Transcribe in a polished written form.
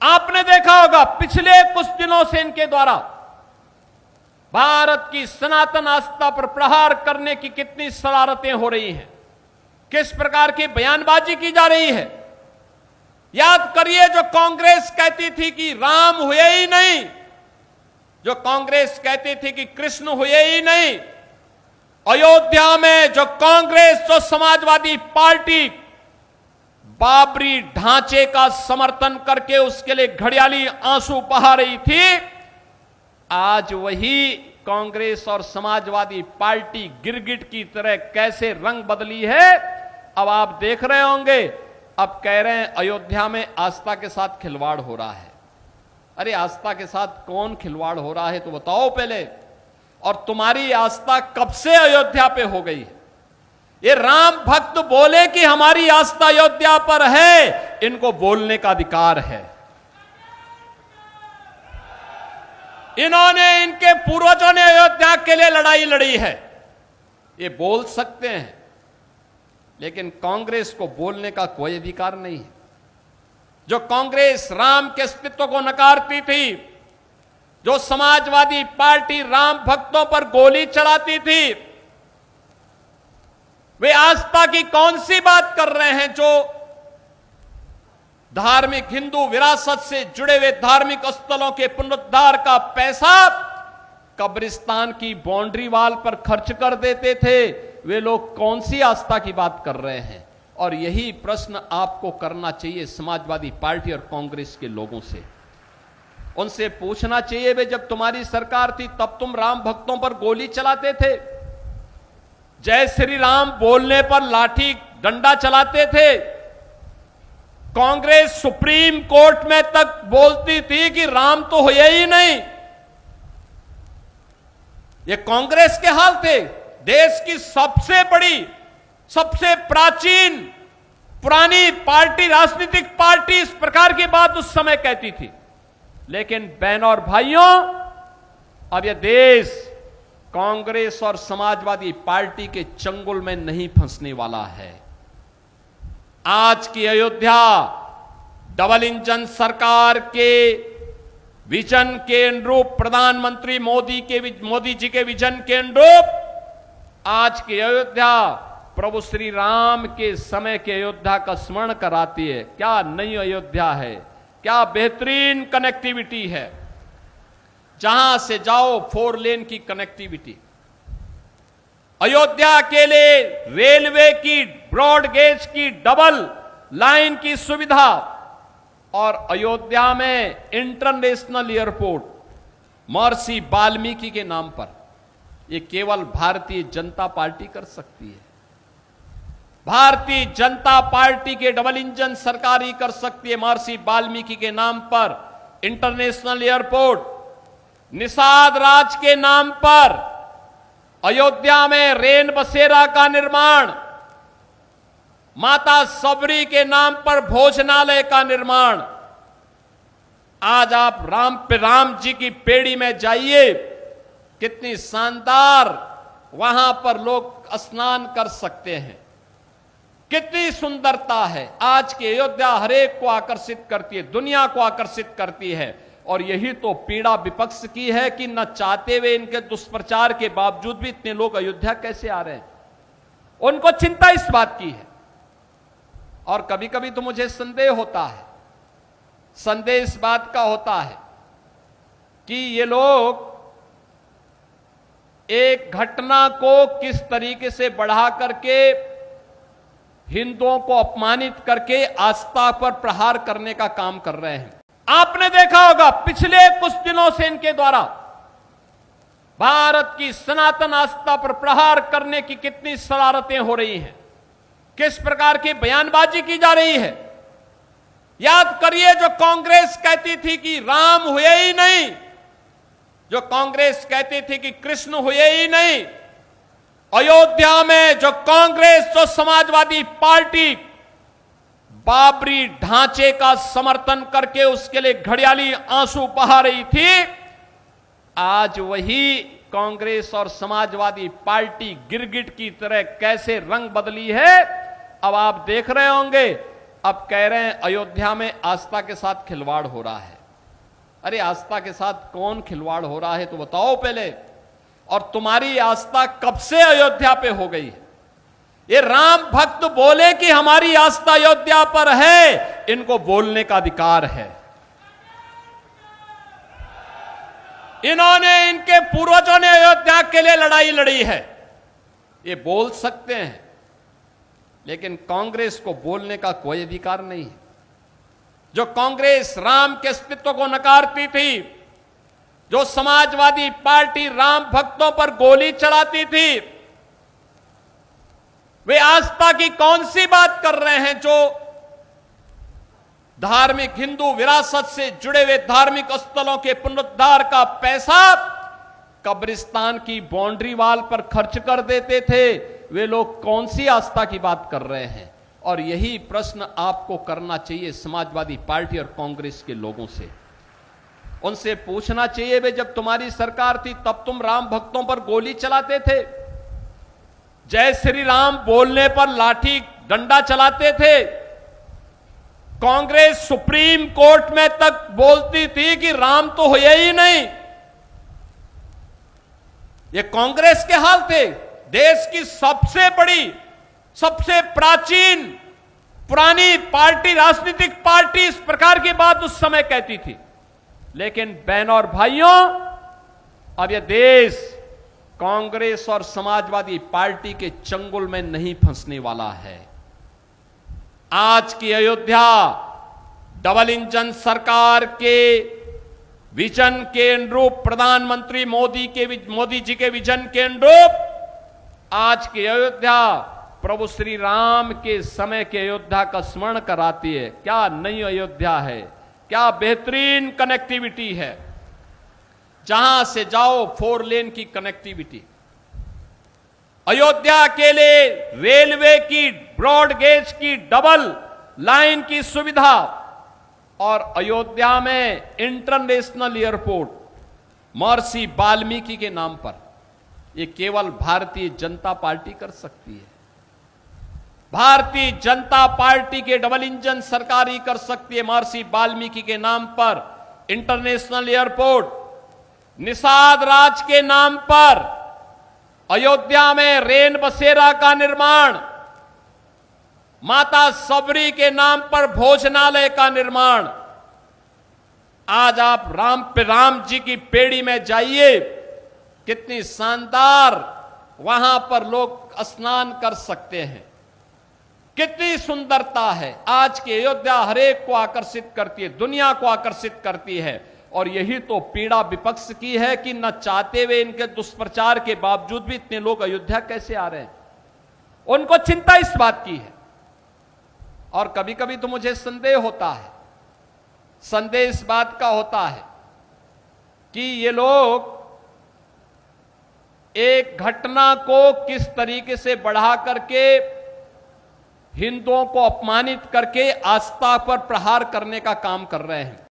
आपने देखा होगा पिछले कुछ दिनों से इनके द्वारा भारत की सनातन आस्था पर प्रहार करने की कितनी शरारतें हो रही हैं, किस प्रकार की बयानबाजी की जा रही है। याद करिए, जो कांग्रेस कहती थी कि राम हुए ही नहीं, जो कांग्रेस कहती थी कि कृष्ण हुए ही नहीं, अयोध्या में जो कांग्रेस, जो समाजवादी पार्टी बाबरी ढांचे का समर्थन करके उसके लिए घड़ियाली आंसू बहा रही थी, आज वही कांग्रेस और समाजवादी पार्टी गिरगिट की तरह कैसे रंग बदली है, अब आप देख रहे होंगे। अब कह रहे हैं अयोध्या में आस्था के साथ खिलवाड़ हो रहा है। अरे आस्था के साथ कौन खिलवाड़ हो रहा है तो बताओ पहले। और तुम्हारी आस्था कब से अयोध्या पे हो गई है? ये राम भक्त बोले कि हमारी आस्था अयोध्या पर है, इनको बोलने का अधिकार है। इन्होंने, इनके पूर्वजों ने अयोध्या के लिए लड़ाई लड़ी है, ये बोल सकते हैं, लेकिन कांग्रेस को बोलने का कोई अधिकार नहीं है। जो कांग्रेस राम के अस्तित्व को नकारती थी, जो समाजवादी पार्टी राम भक्तों पर गोली चलाती थी, वे आस्था की कौन सी बात कर रहे हैं? जो धार्मिक हिंदू विरासत से जुड़े हुए धार्मिक स्थलों के पुनरुद्धार का पैसा कब्रिस्तान की बाउंड्री वाल पर खर्च कर देते थे, वे लोग कौन सी आस्था की बात कर रहे हैं? और यही प्रश्न आपको करना चाहिए समाजवादी पार्टी और कांग्रेस के लोगों से। उनसे पूछना चाहिए, वे जब तुम्हारी सरकार थी तब तुम राम भक्तों पर गोली चलाते थे, जय श्री राम बोलने पर लाठी डंडा चलाते थे, कांग्रेस सुप्रीम कोर्ट में तक बोलती थी कि राम तो हुए ही नहीं। ये कांग्रेस के हाल थे। देश की सबसे बड़ी, सबसे प्राचीन पुरानी पार्टी, राजनीतिक पार्टी इस प्रकार की बात उस समय कहती थी। लेकिन बहनों और भाइयों, अब यह देश कांग्रेस और समाजवादी पार्टी के चंगुल में नहीं फंसने वाला है। आज की अयोध्या डबल इंजन सरकार के विजन के अनुरूप, प्रधानमंत्री मोदी जी के विजन के अनुरूप आज की अयोध्या प्रभु श्री राम के समय के अयोध्या का स्मरण कराती है। क्या नई अयोध्या है, क्या बेहतरीन कनेक्टिविटी है। जहां से जाओ 4 लेन की कनेक्टिविटी, अयोध्या के लिए रेलवे की ब्रॉड गेज की डबल लाइन की सुविधा, और अयोध्या में इंटरनेशनल एयरपोर्ट महर्षि वाल्मीकि के नाम पर, यह केवल भारतीय जनता पार्टी कर सकती है। भारतीय जनता पार्टी के डबल इंजन सरकार ही कर सकती है। महर्षि वाल्मीकि के नाम पर इंटरनेशनल एयरपोर्ट, निषाद राज के नाम पर अयोध्या में रेन बसेरा का निर्माण, माता सबरी के नाम पर भोजनालय का निर्माण। आज आप राम जी की पेड़ी में जाइए, कितनी शानदार वहां पर लोग स्नान कर सकते हैं, कितनी सुंदरता है। आज की अयोध्या हरेक को आकर्षित करती है, दुनिया को आकर्षित करती है। और यही तो पीड़ा विपक्ष की है कि न चाहते हुए, इनके दुष्प्रचार के बावजूद भी इतने लोग अयोध्या कैसे आ रहे हैं। उनको चिंता इस बात की है। और कभी कभी तो मुझे संदेह होता है, संदेह इस बात का होता है कि ये लोग एक घटना को किस तरीके से बढ़ा करके, हिंदुओं को अपमानित करके आस्था पर प्रहार करने का काम कर रहे हैं। आपने देखा होगा पिछले कुछ दिनों से इनके द्वारा भारत की सनातन आस्था पर प्रहार करने की कितनी शरारतें हो रही हैं, किस प्रकार की बयानबाजी की जा रही है। याद करिए, जो कांग्रेस कहती थी कि राम हुए ही नहीं, जो कांग्रेस कहती थी कि कृष्ण हुए ही नहीं, अयोध्या में जो कांग्रेस, जो समाजवादी पार्टी बाबरी ढांचे का समर्थन करके उसके लिए घड़ियाली आंसू बहा रही थी, आज वही कांग्रेस और समाजवादी पार्टी गिरगिट की तरह कैसे रंग बदली है, अब आप देख रहे होंगे। अब कह रहे हैं अयोध्या में आस्था के साथ खिलवाड़ हो रहा है। अरे आस्था के साथ कौन खिलवाड़ हो रहा है तो बताओ पहले। और तुम्हारी आस्था कब से अयोध्या पे हो गई है? ये राम भक्त बोले कि हमारी आस्था अयोध्या पर है, इनको बोलने का अधिकार है। इन्होंने, इनके पूर्वजों ने अयोध्या के लिए लड़ाई लड़ी है, ये बोल सकते हैं, लेकिन कांग्रेस को बोलने का कोई अधिकार नहीं है। जो कांग्रेस राम के अस्तित्व को नकारती थी, जो समाजवादी पार्टी राम भक्तों पर गोली चलाती थी, वे आस्था की कौन सी बात कर रहे हैं? जो धार्मिक हिंदू विरासत से जुड़े हुए धार्मिक स्थलों के पुनरुद्धार का पैसा कब्रिस्तान की बाउंड्री वाल पर खर्च कर देते थे, वे लोग कौन सी आस्था की बात कर रहे हैं? और यही प्रश्न आपको करना चाहिए समाजवादी पार्टी और कांग्रेस के लोगों से। उनसे पूछना चाहिए, वे जब तुम्हारी सरकार थी तब तुम राम भक्तों पर गोली चलाते थे, जय श्री राम बोलने पर लाठी डंडा चलाते थे। कांग्रेस सुप्रीम कोर्ट में तक बोलती थी कि राम तो हुए ही नहीं। ये कांग्रेस के हाल थे। देश की सबसे बड़ी, सबसे प्राचीन पुरानी पार्टी, राजनीतिक पार्टी इस प्रकार की बात उस समय कहती थी। लेकिन बहनों और भाइयों, अब यह देश कांग्रेस और समाजवादी पार्टी के चंगुल में नहीं फंसने वाला है। आज की अयोध्या डबल इंजन सरकार के विजन के अनुरूप, प्रधानमंत्री मोदी जी के विजन के अनुरूप आज की अयोध्या प्रभु श्री राम के समय के अयोध्या का स्मरण कराती है। क्या नई अयोध्या है, क्या बेहतरीन कनेक्टिविटी है। जहां से जाओ 4 लेन की कनेक्टिविटी। अयोध्या के लिए रेलवे की, ब्रॉड गेज की डबल लाइन की सुविधा, और अयोध्या में इंटरनेशनल एयरपोर्ट महर्षि वाल्मीकि के नाम पर, ये केवल भारतीय जनता पार्टी कर सकती है। भारतीय जनता पार्टी के डबल इंजन सरकार ही कर सकती है। महर्षि वाल्मीकि के नाम पर इंटरनेशनल एयरपोर्ट, निषाद राज के नाम पर अयोध्या में रेन बसेरा का निर्माण, माता सबरी के नाम पर भोजनालय का निर्माण। आज आप राम जी की पेड़ी में जाइए, कितनी शानदार वहां पर लोग स्नान कर सकते हैं, कितनी सुंदरता है। आज की अयोध्या हरेक को आकर्षित करती है, दुनिया को आकर्षित करती है। और यही तो पीड़ा विपक्ष की है कि न चाहते हुए, इनके दुष्प्रचार के बावजूद भी इतने लोग अयोध्या कैसे आ रहे हैं। उनको चिंता इस बात की है। और कभी कभी तो मुझे संदेह होता है, संदेह इस बात का होता है कि ये लोग एक घटना को किस तरीके से बढ़ा करके, हिंदुओं को अपमानित करके आस्था पर प्रहार करने का काम कर रहे हैं।